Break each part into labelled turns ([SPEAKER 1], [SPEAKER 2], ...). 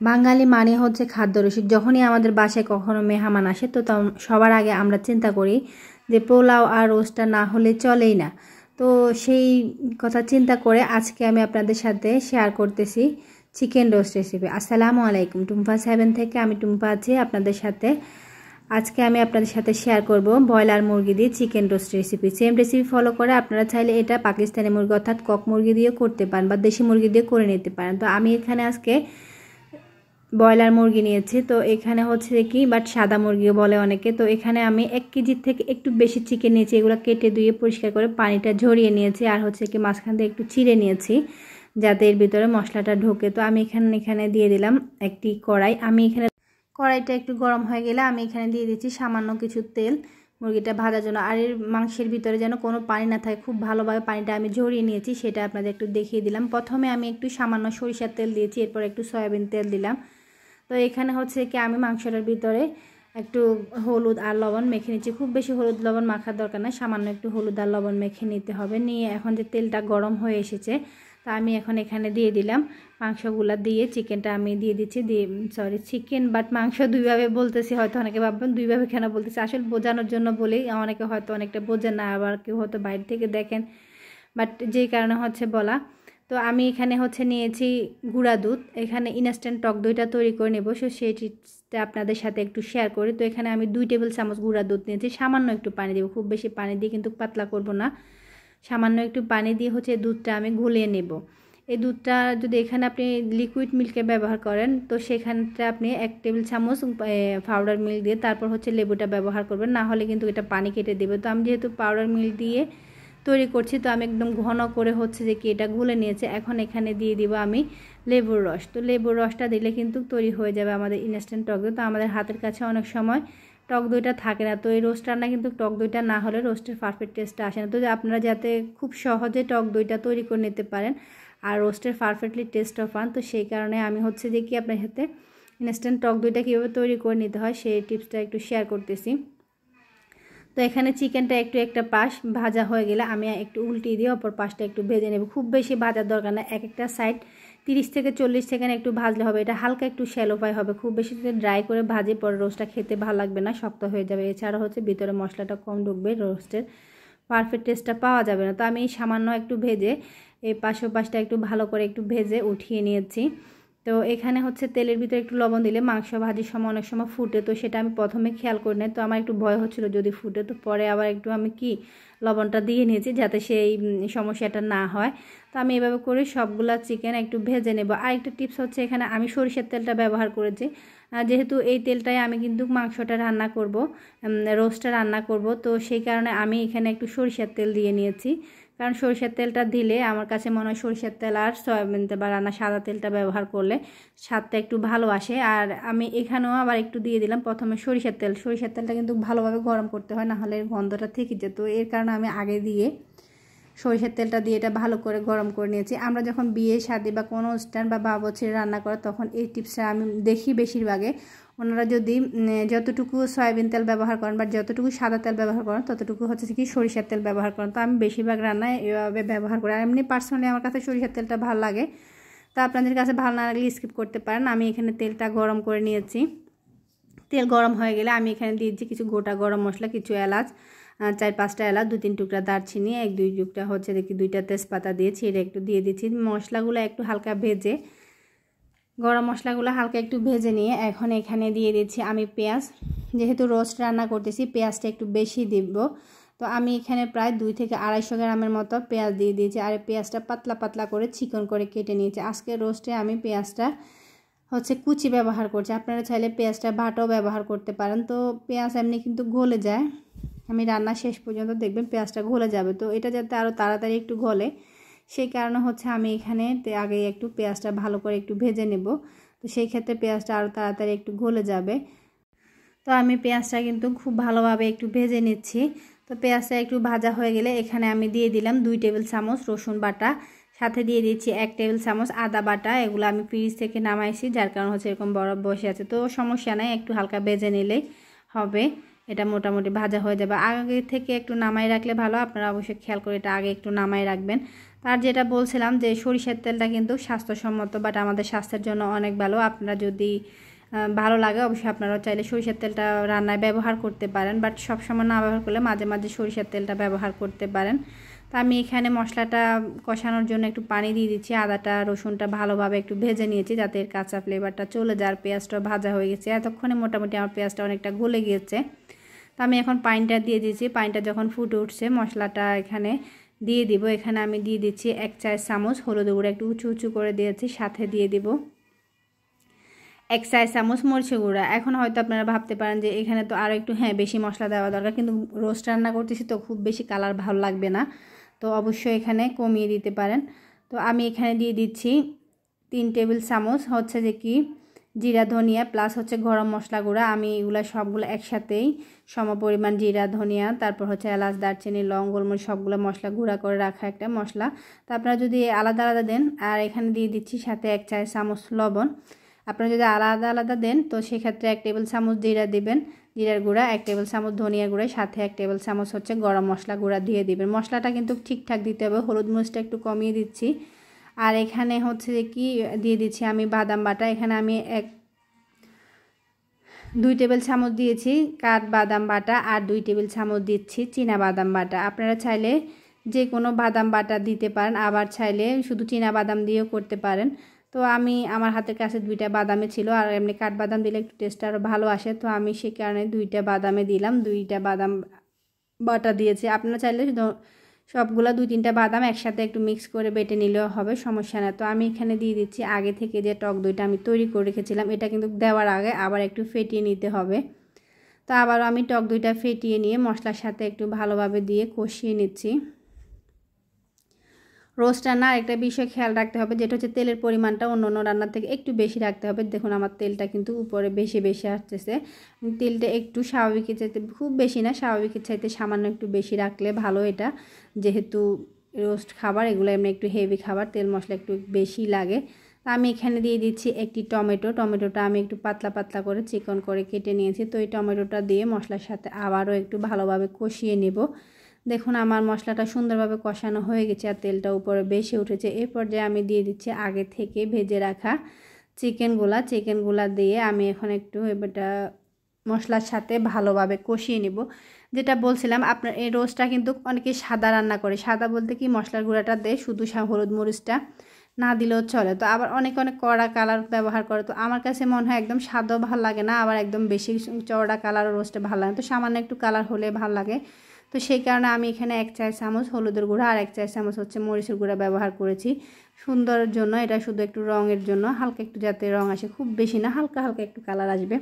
[SPEAKER 1] বাঙালি মানে হচ্ছে খাদ্যরসিক। যখনই আমাদের বাসায় কখনো মেহমান আসে তো সবার আগে আমরা চিন্তা করি যে পোলাও আর রোস্টটা না হলে চলেই না। তো সেই কথা চিন্তা করে আজকে আমি আপনাদের সাথে শেয়ার করতেছি চিকেন রোস্ট রেসিপি। আসসালামু আলাইকুম, টুম্পা 7 থেকে আমি টুম্পা আছি আপনাদের সাথে। আজকে আমি আপনাদের সাথে শেয়ার করব ব্রয়লার মুরগি দিয়ে chicken roast recipe. Same recipe follow করে আপনারা চাইলে এটা পাকিস্তানি মুরগি অর্থাৎ কক মুরগি দিয়েও করতে পারেন বা দেশি মুরগি দিয়ে করে নিতে পারেন। তো আমি এখানে আজকে ব্রয়লার মুরগি নিয়েছি। তো এখানে হচ্ছে কি বাট সাদা মুরগিও বলে অনেকে। তো এখানে আমি 1 কেজির থেকে একটু বেশি চিকেন নিয়েছি। এগুলো কেটে ধুয়ে পরিষ্কার করে পানিটা ঝরিয়ে নিয়েছি। আর হচ্ছে কি মাঝখান দিয়ে একটু চিড়ে নিয়েছি যাতে এর ভিতরে মশলাটা ঢোকে। তো আমি এখানে দিয়ে দিলাম একটি কড়াই। কড়াইটা একটু গরম হয়ে গেলে আমি এখানে দিয়ে দিচ্ছি সামান্য কিছু তেল মুরগিটা ভাজার জন্য। আর এর মাংসের ভিতরে যেন কোনো পানি না থাকে, খুব ভালোভাবে পানিটা আমি ঝরিয়ে নিয়েছি, সেটা আপনাদের একটু দেখিয়ে দিলাম। প্রথমে আমি একটু সামান্য সরিষার তেল দিয়েছি, এরপর একটু সয়াবিন তেল দিলাম। তো এখানে হচ্ছে কি আমি মাংসটার ভিতরে একটু হলুদ আর লবণ মেখে নিচ্ছি। খুব বেশি হলুদ লবণ মাখার দরকার না, সামান্য একটু হলুদ আর লবণ মেখে নিতে হবে। নিয়ে এখন যে তেলটা গরম হয়ে এসেছে তা আমি এখন এখানে দিয়ে দিলাম মাংসগুলো। দিয়ে চিকেনটা আমি দিয়ে দিচ্ছি। চিকেন বাট মাংস দুইভাবে বলতেছি, হয়তো অনেকে ভাববেন দুইভাবে কেন বলতেছি, আসলে বোঝানোর জন্য বলি। অনেকে হয়তো অনেকটা বোঝেন না, আবার কেউ হয়তো বাইরে থেকে দেখেন, বাট যেই কারণে হচ্ছে বলা। তো আমি এখানে হচ্ছে নিয়েছি গুঁড়া দুধ। এখানে ইনস্ট্যান্ট টক দইটা তৈরি করে নেব, সেই টিপসটা আপনাদের সাথে একটু শেয়ার করি। তো এখানে আমি 2 টেবিল চামচ গুঁড়া দুধ নিয়েছি। সামান্য একটু পানি দেবো, খুব বেশি পানি দিয়ে কিন্তু পাতলা করব না। সামান্য একটু পানি দিয়ে হচ্ছে দুধটা আমি ঘুলিয়ে নেব। এই দুধটা যদি এখানে আপনি লিকুইড মিল্কে ব্যবহার করেন তো সেখানটা আপনি 1 টেবিল চামচ পাউডার মিল্ক দিয়ে তারপর হচ্ছে লেবুটা ব্যবহার করবেন, না হলে কিন্তু এটা পানি কেটে দেবে। তো আমি যেহেতু পাউডার মিল্ক দিয়ে তৈরি করছি তো আমি একদম ঘন করে হচ্ছে যে কি এটা গুলে নিয়েছে। এখন এখানে দিয়ে দিব আমি লেবুর রস। তো লেবুর রসটা দিলে কিন্তু তৈরি হয়ে যাবে আমাদের ইনস্ট্যান্ট টক দই। তো আমাদের হাতের কাছে অনেক সময় টক দইটা থাকে না, তো এই রোস্ট রান্না কিন্তু টক দইটা না হলে রোস্টের পারফেক্ট টেস্টটা আসে না। তো আপনারা যাতে খুব সহজে টক দইটা তৈরি করে নিতে পারেন আর রোস্টের পারফেক্টলি টেস্টও পান, তো সেই কারণে আমি হচ্ছে যে কি আপনার সাথে ইনস্ট্যান্ট টক দইটা কীভাবে তৈরি করে নিতে হয় সেই টিপসটা একটু শেয়ার করতেছি। তো এখানে চিকেনটা একটু একটা পাশ ভাজা হয়ে গেলে আমি একটু উল্টিয়ে দিয়ে অপর পাশটা একটু ভেজে নেব। খুব বেশি ভাজার দরকার না, একটা সাইড 30 থেকে 40 সেকেন্ড একটু ভাজলে হবে। এটা হালকা একটু শ্যালো ফ্রাই হবে, খুব বেশি যদি ড্রাই করে ভাজি পরে রোস্টটা খেতে ভালো লাগবে না, শক্ত হয়ে যাবে। এছাড়া হচ্ছে ভিতরে মশলাটা কম ঢুকবে, রোস্টের পারফেক্ট টেস্টটা পাওয়া যাবে না। তো আমি সামান্য একটু ভেজে এই পাশটা একটু ভালো করে একটু ভেজে উঠিয়ে নিয়েছি। তো এখানে হচ্ছে তেলের ভিতরে একটু লবণ দিলে মাংস ভাজির সময় অনেক সময় ফুটে, তো সেটা আমি প্রথমে খেয়াল করি না। তো আমার একটু ভয় হচ্ছিল যদি ফুটে, তো পরে আবার একটু আমি লবণটা দিয়ে নিয়েছি যাতে সেই সমস্যাটা না হয়। তো আমি এভাবে করে সবগুলা চিকেন একটু ভেজে নেব। আর একটা টিপস হচ্ছে এখানে আমি সরিষার তেলটা ব্যবহার করেছি, যেহেতু এই তেলটাই আমি কিন্তু মাংসটা রান্না করব, রোস্টটা রান্না করব। তো সেই কারণে আমি এখানে একটু সরিষার তেল দিয়ে নিয়েছি, কারণ সরিষার তেলটা দিলে আমার কাছে মনে হয় সরিষার তেল আর সয়াবিন তেল বা রান্না সাদা তেলটা ব্যবহার করলে স্বাদটা একটু ভালো আসে। আর আমি এখানেও আবার একটু দিয়ে দিলাম প্রথমে সরিষার তেলটা কিন্তু ভালোভাবে গরম করতে হয়, না হলে গন্ধটা থেকে যেত। এর কারণে আমি আগে দিয়ে সরিষার তেলটা দিয়ে এটা ভালো করে গরম করে নিয়েছি। আমরা যখন বিয়ে শাদী বা কোনো অনুষ্ঠান বা বাবুর্চির রান্না করে তখন এই টিপসটা আমি দেখি বেশিরভাগে ওনারা যদি যতটুকু সয়াবিন তেল ব্যবহার করেন বা যতটুকু সাদা তেল ব্যবহার করেন ততটুকু হচ্ছে কি সরিষার তেল ব্যবহার করেন। তো আমি বেশিরভাগ রান্নায় এভাবে ব্যবহার করি। আর এমনি পার্সোনালি আমার কাছে সরিষার তেলটা ভালো লাগে, তো আপনাদের কাছে ভালো না লাগলে স্কিপ করতে পারেন। আমি এখানে তেলটা গরম করে নিয়েছি। তেল গরম হয়ে গেলে আমি এখানে দিয়েছি কিছু গোটা গরম মশলা, কিছু এলাচ, 4-5টা এলাচ, 2-3 টুকরা দারচিনি, 1-2 টুকরা হচ্ছে দেখি 2টা তেজপাতা দিয়েছি, এটা একটু দিয়ে দিচ্ছি। মশলাগুলো একটু হালকা ভেজে, গরম মশলাগুলো হালকা একটু ভেজে নিয়ে এখন এখানে দিয়ে দিচ্ছি আমি পেঁয়াজ। যেহেতু রোস্ট রান্না করতেছি পেঁয়াজটা একটু বেশি দিব, তো আমি এখানে প্রায় 2 থেকে 250 গ্রামের মতো পেঁয়াজ দিয়ে দিয়েছি। আর পেঁয়াজটা পাতলা পাতলা করে চিকন করে কেটে নিয়েছি। আজকে রোস্টে আমি পেঁয়াজটা হচ্ছে কুচি ব্যবহার করছি, আপনারা চাইলে পেঁয়াজটা বাটাও ব্যবহার করতে পারেন। তো পেঁয়াজ এমনি কিন্তু গলে যায়, আমি রান্না শেষ পর্যন্ত দেখবেন পেঁয়াজটা গলে যাবে। তো এটা যাতে আরও তাড়াতাড়ি একটু গলে সেই কারণে হচ্ছে আমি এখানে আগে একটু পেঁয়াজটা ভালো করে একটু ভেজে নেব, তো সেই ক্ষেত্রে পেঁয়াজটা আরও তাড়াতাড়ি একটু গলে যাবে। তো আমি পেঁয়াজটা কিন্তু খুব ভালোভাবে একটু ভেজে নিচ্ছি। তো পেঁয়াজটা একটু ভাজা হয়ে গেলে এখানে আমি দিয়ে দিলাম 2 টেবিল চামচ রসুন বাটা, সাথে দিয়ে দিচ্ছি 1 টেবিল চামচ আদা বাটা। এগুলো আমি ফ্রিজ থেকে নামাইছি, যার কারণ হচ্ছে এরকম বরফ বসে আছে, তো সমস্যা নাই, একটু হালকা ভেজে নিলেই হবে। এটা মোটামুটি ভাজা হয়ে যাবে। আগে থেকে একটু নামাই রাখলে ভালো, আপনারা অবশ্যই খেয়াল করে এটা আগে একটু নামাই রাখবেন। তার যেটা বলছিলাম যে সরিষার তেলটা কিন্তু স্বাস্থ্যসম্মত, বাট আমাদের স্বাস্থ্যের জন্য অনেক ভালো। আপনারা যদি ভালো লাগে অবশ্যই আপনারা চাইলে সরিষার তেলটা রান্নায় ব্যবহার করতে পারেন, বাট সবসময় না ব্যবহার করলে মাঝে মাঝে সরিষার তেলটা ব্যবহার করতে পারেন। তো আমি এখানে মশলাটা কষানোর জন্য একটু পানি দিয়ে দিচ্ছি। আদাটা রসুনটা ভালোভাবে একটু ভেজে নিয়েছি যাতে এর কাঁচা ফ্লেভারটা চলে যায়। পেঁয়াজটা ভাজা হয়ে গেছে, এতক্ষণে মোটামুটি আমার পেঁয়াজটা অনেকটা গলে গিয়েছে। তো আমি এখন পানিটা দিয়ে দিচ্ছি। পানিটা যখন ফুটে উঠছে মশলাটা এখানে দিয়ে দিব। এখানে আমি দিয়ে দিচ্ছি 1 চা চামচ হলুদ গুঁড়ো, একটু উঁচু উঁচু করে দিয়েছি। সাথে দিয়ে দিব 1 চা চামচ মরিচ গুঁড়া। এখন হয়তো আপনারা ভাবতে পারেন যে এখানে তো আরও একটু বেশি মশলা দেওয়া দরকার, কিন্তু রোস্ট রান্না করতেছি তো খুব বেশি কালার ভালো লাগবে না, তো অবশ্যই এখানে কমিয়ে দিতে পারেন। তো আমি এখানে দিয়ে দিচ্ছি 3 টেবিল চামচ হচ্ছে যে কি জিরা ধনিয়া প্লাস হচ্ছে গরম মশলা গুঁড়া। আমি এগুলো সবগুলো একসাথেই সমপরিমাণ জিরা ধনিয়া, তারপর হচ্ছে এলাচ দারচিনি লং গোলমরিচ সবগুলো মশলা গুঁড়া করে রাখা একটা মশলা। তো আপনারা যদি আলাদা আলাদা দেন, আর এখানে দিয়ে দিচ্ছি সাথে 1 চা চামচ লবণ। আপনারা যদি আলাদা আলাদা দেন তো সেক্ষেত্রে 1 টেবিল চামচ জিরা দিবেন, জিরার গুঁড়া, 1 টেবিল চামচ ধনিয়া গুঁড়া, সাথে 1 টেবিল চামচ হচ্ছে গরম মশলা গুঁড়া দিয়ে দিবেন। মশলাটা কিন্তু ঠিকঠাক দিতে হবে, হলুদ মরিচটা একটু কমিয়ে দিচ্ছি। আর এখানে হচ্ছে যে কি দিয়ে দিচ্ছি আমি বাদাম বাটা। এখানে আমি 2 টেবিল চামচ দিয়েছি কাঠ বাদাম বাটা, আর 2 টেবিল চামচ দিচ্ছি চীনা বাদাম বাটা। আপনারা চাইলে যে কোনো বাদাম বাটা দিতে পারেন, আবার চাইলে শুধু চীনা বাদাম দিয়েও করতে পারেন। তো আমি আমার হাতের কাছে 2টা বাদামে ছিল, আর এমনি কাঠবাদাম দিলে একটু টেস্ট আরও ভালো আসে, তো আমি সেই কারণে 2টা বাদামে দিলাম, 2টা বাদাম বাটা দিয়েছি। আপনারা চাইলে সবগুলো 2-3টা বাদাম একসাথে একটু মিক্স করে বেটে নিলেও হবে, সমস্যা না। তো আমি এখানে দিয়ে দিচ্ছি আগে থেকে যে টক দইটা আমি তৈরি করে রেখেছিলাম, এটা কিন্তু দেওয়ার আগে আবার একটু ফেটিয়ে নিতে হবে। তো আবারও আমি টক দইটা ফেটিয়ে নিয়ে মশলার সাথে একটু ভালোভাবে দিয়ে কষিয়ে নিচ্ছি। রোস্ট রান্নার একটা বিষয় খেয়াল রাখতে হবে, যেটা হচ্ছে তেলের পরিমাণটা অন্য অন্য রান্নার থেকে একটু বেশি রাখতে হবে। দেখুন আমার তেলটা কিন্তু উপরে বেশি বেশি আসতেছে। তেলটা একটু স্বাভাবিকের চাইতে খুব বেশি না, স্বাভাবিকের চাইতে সামান্য একটু বেশি রাখলে ভালো। এটা যেহেতু রোস্ট খাবার, এগুলো এমনি একটু হেভি খাবার, তেল মশলা একটু বেশি লাগে। আমি এখানে দিয়ে দিচ্ছি একটি টমেটো। টমেটোটা আমি একটু পাতলা পাতলা করে চিকন করে কেটে নিয়েছি। তো এই টমেটোটা দিয়ে মশলার সাথে আবারও একটু ভালোভাবে কষিয়ে নেব। দেখুন আমার মশলাটা সুন্দরভাবে কষানো হয়ে গেছে আর তেলটা উপরে বেশি উঠেছে। এই পর্যায়ে আমি দিয়ে দিচ্ছি আগে থেকে ভেজে রাখা চিকেনগুলা দিয়ে আমি এখন একটু এটা মশলার সাথে ভালোভাবে কষিয়ে নেব। যেটা বলছিলাম আপনার এই রোস্টটা কিন্তু অনেকে সাদা রান্না করে, সাদা বলতে কি মশলার গুঁড়াটা দেয়, শুধু হলুদ মরিচটা না দিলেও চলে। তো আবার অনেক কড়া কালার ব্যবহার করে, তো আমার কাছে মনে হয় একদম সাদাও ভালো লাগে না, আবার একদম বেশি চওড়া কালার রোস্টে ভালো লাগে না, তো সামান্য একটু কালার হলে ভালো লাগে। তো সেই কারণে আমি এখানে 1 চা চামচ হলুদের গুঁড়া আর 1 চা চামচ হচ্ছে মরিচের গুঁড়া ব্যবহার করেছি সুন্দরের জন্য। এটা শুধু একটু রঙের জন্য, হালকা একটু যাতে রঙ আসে, খুব বেশি না, হালকা হালকা একটু কালার আসবে।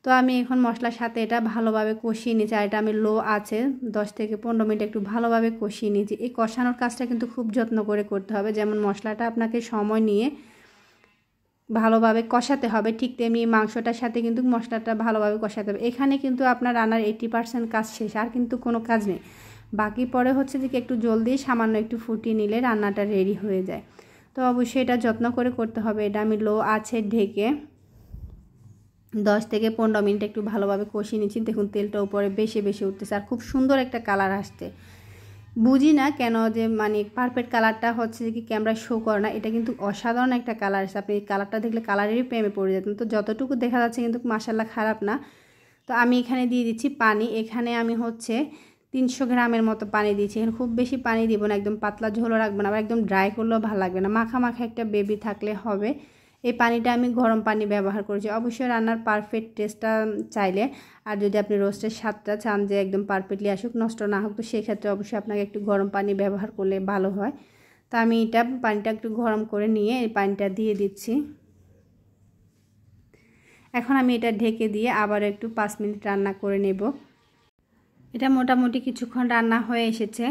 [SPEAKER 1] তো আমি এখন মশলার সাথে এটা ভালোভাবে কষিয়ে নিয়েছি, আর এটা আমি লো আছে 10 থেকে 15 মিনিট একটু ভালোভাবে কষিয়ে নিয়েছি। এই কষানোর কাজটা কিন্তু খুব যত্ন করে করতে হবে, যেমন মশলাটা আপনাকে সময় নিয়ে ভালোভাবে কষাতে হবে, ঠিক তেমনি মাংসটার সাথে কিন্তু মশলাটা ভালোভাবে কষাতে হবে। এখানে কিন্তু আপনার রান্নার 80% কাজ শেষ, আর কিন্তু কোনো কাজ নেই। বাকি পরে হচ্ছে যে একটু জল দিয়ে সামান্য একটু ফুটিয়ে নিলে রান্নাটা রেডি হয়ে যায়। তো অবশ্যই এটা যত্ন করে করতে হবে। এটা আমি লো আছে ঢেকে 10 থেকে 15 মিনিট একটু ভালোভাবে কষিয়ে নিচ্ছি। দেখুন তেলটা উপরে বেশি বেশি উঠতেছে আর খুব সুন্দর একটা কালার আসছে। বুঝি না কেন যে মানে পারফেক্ট কালারটা হচ্ছে যে কি ক্যামেরা শো করে না, এটা কিন্তু অসাধারণ একটা কালার আসছে। আপনি কালারটা দেখলে কালারেরই প্রেমে পড়ে যেতেন। তো যতটুকু দেখা যাচ্ছে কিন্তু মাশাআল্লাহ খারাপ না। তো আমি এখানে দিয়ে দিচ্ছি পানি। এখানে আমি হচ্ছে 300 গ্রামের মতো পানি দিয়েছি। এখানে খুব বেশি পানি দিব না, একদম পাতলা ঝোলও রাখবো না, আবার একদম ড্রাই করলেও ভালো লাগবে না, মাখা মাখা একটা বেবি থাকলে হবে। এই পানিটা আমি গরম পানি ব্যবহার করেছি। অবশ্যই রান্নার পারফেক্ট টেস্টটা চাইলে, আর যদি আপনি রোস্টের স্বাদটা চান যে একদম পারফেক্টলি আসুক, নষ্ট না হোক, তো সেক্ষেত্রে অবশ্যই আপনাকে একটু গরম পানি ব্যবহার করলে ভালো হয়। তো আমি এটা পানিটা একটু গরম করে নিয়ে এই পানিটা দিয়ে দিচ্ছি। এখন আমি এটা ঢেকে দিয়ে আবার একটু 5 মিনিট রান্না করে নেব। এটা মোটামুটি কিছুক্ষণ রান্না হয়ে এসেছে।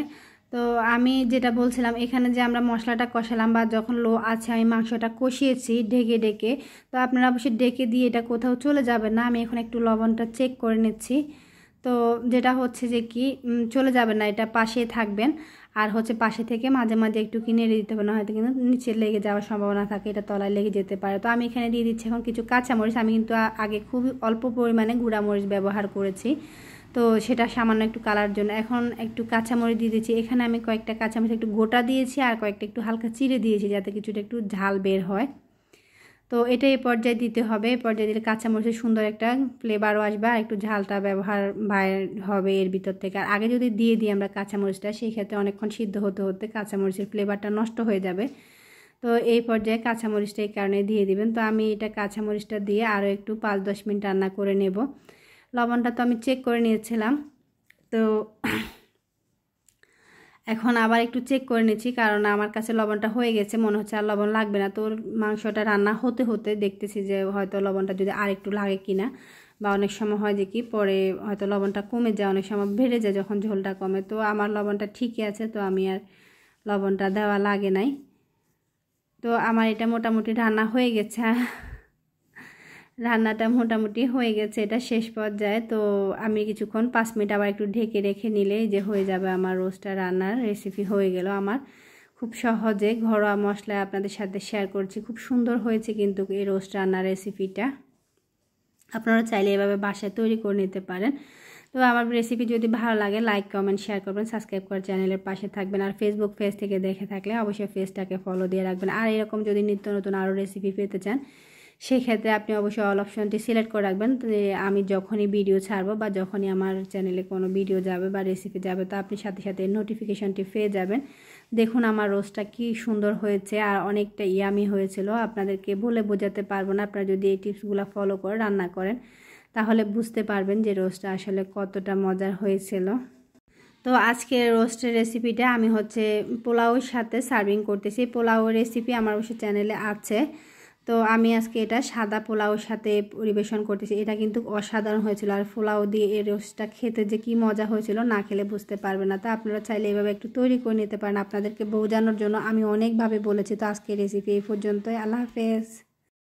[SPEAKER 1] তো আমি যেটা বলছিলাম, এখানে যে আমরা মশলাটা কষালাম বা যখন লো আছে আমি মাংসটা কষিয়েছি ঢেকে ঢেকে, তো আপনারা অবশ্যই ঢেকে দিয়ে এটা কোথাও চলে যাবে না। আমি এখন একটু লবণটা চেক করে নিচ্ছি। তো যেটা হচ্ছে যে কি চলে যাবে না, এটা পাশে থাকবেন। আর হচ্ছে পাশে থেকে মাঝে মাঝে একটু নেড়ে দিতে হবে, না হয়তো কিন্তু নিচে লেগে যাওয়ার সম্ভাবনা থাকে, এটা তলায় লেগে যেতে পারে। তো আমি এখানে দিয়ে দিচ্ছি এখন কিছু কাঁচামরিচ। আমি কিন্তু আগে খুবই অল্প পরিমাণে গুঁড়ামরিচ ব্যবহার করেছি। তো সেটা সামান্য একটু কালার জন্য। এখন একটু কাঁচামরিচ দিয়ে দিয়েছি, এখানে আমি কয়েকটা কাঁচামরিচ একটু গোটা দিয়েছি আর কয়েকটা একটু হালকা চিড়ে দিয়েছি যাতে কিছুটা একটু ঝাল বের হয়। তো এটা এই পর্যায়ে দিতে হবে, এই পর্যায়ে দিলে কাঁচামরিচের সুন্দর একটা ফ্লেভারও আসবে আর একটু ঝালটা ব্যবহার বাইর হবে এর ভিতর থেকে। আর আগে যদি দিয়ে দিই আমরা কাঁচামরিচটা, সেই ক্ষেত্রে অনেকক্ষণ সিদ্ধ হতে হতে কাঁচামরিচের ফ্লেভারটা নষ্ট হয়ে যাবে। তো এই পর্যায়ে কাঁচামরিচটা এই কারণে দিয়ে দিবেন। তো আমি এটা কাঁচামরিচটা দিয়ে আরও একটু 5-10 মিনিট রান্না করে নেব। লবণটা তো আমি চেক করে নিয়েছিলাম, তো এখন আবার একটু চেক করে নিচ্ছি কারণ আমার কাছে লবণটা হয়ে গেছে, মনে হচ্ছে আর লবণ লাগবে না। তো মাংসটা রান্না হতে হতে দেখতেছি যে হয়তো লবণটা যদি আর একটু লাগে কিনা, বা অনেক সময় হয় যে কি পরে হয়তো লবণটা কমে যায়, অনেক সময় বেড়ে যায় যখন ঝোলটা কমে। তো আমার লবণটা ঠিকই আছে, তো আমি আর লবণটা দেওয়া লাগে নাই। তো আমার এটা মোটামুটি রান্না হয়ে গেছে, রান্নাটা মোটামুটি হয়ে গেছে, এটা শেষ পর্যায়ে। তো আমি কিছুক্ষণ 5 মিনিট আবার একটু ঢেকে রেখে নিলেই যে হয়ে যাবে আমার রোস্টটা রান্নার রেসিপি হয়ে গেল আমার। খুব সহজে ঘরোয়া মশলায় আপনাদের সাথে শেয়ার করছি, খুব সুন্দর হয়েছে কিন্তু এই রোস্ট রান্নার রেসিপিটা। আপনারা চাইলে এভাবে বাসায় তৈরি করে নিতে পারেন। তো আমার রেসিপি যদি ভালো লাগে লাইক কমেন্ট শেয়ার করবেন, সাবস্ক্রাইব করে চ্যানেলের পাশে থাকবেন। আর ফেসবুক পেজ থেকে দেখে থাকলে অবশ্যই পেজটাকে ফলো দিয়ে রাখবেন। আর এরকম যদি নিত্য নতুন আরও রেসিপি পেতে চান সেই ক্ষেত্রে আপনি অবশ্যই অল অপশনটি সিলেক্ট করে রাখবেন। আমি যখনই ভিডিও ছাড়বো বা যখনই আমার চ্যানেলে কোনো ভিডিও যাবে বা রেসিপি যাবে, তো আপনি সাথে সাথে নোটিফিকেশনটি পেয়ে যাবেন। দেখুন আমার রোস্টটা কি সুন্দর হয়েছে আর অনেকটা ইয়ামি হয়েছিল, আপনাদেরকে বলে বোঝাতে পারবো না। আপনারা যদি এই টিপসগুলো ফলো করে রান্না করেন তাহলে বুঝতে পারবেন যে রোস্টটা আসলে কতটা মজার হয়েছিল। তো আজকের রোস্টের রেসিপিটা আমি পোলাওর সাথে সার্ভিং করতেছি। পোলাওর রেসিপি আমার অবশ্য চ্যানেলে আছে, তো আমি আজকে এটা সাদা পোলাওর সাথে পরিবেশন করতেছি। এটা কিন্তু অসাধারণ হয়েছিল, আর পোলাও দিয়ে এই রোস্টটা খেতে যে কি মজা হয়েছিল না খেলে বুঝতে পারবে না। তো আপনারা চাইলে এভাবে একটু তৈরি করে নিতে পারেন, আপনাদেরকে বোঝানোর জন্য আমি অনেকভাবে বলেছি। তো আজকের রেসিপি এই পর্যন্তই, আল্লাহ হাফেজ।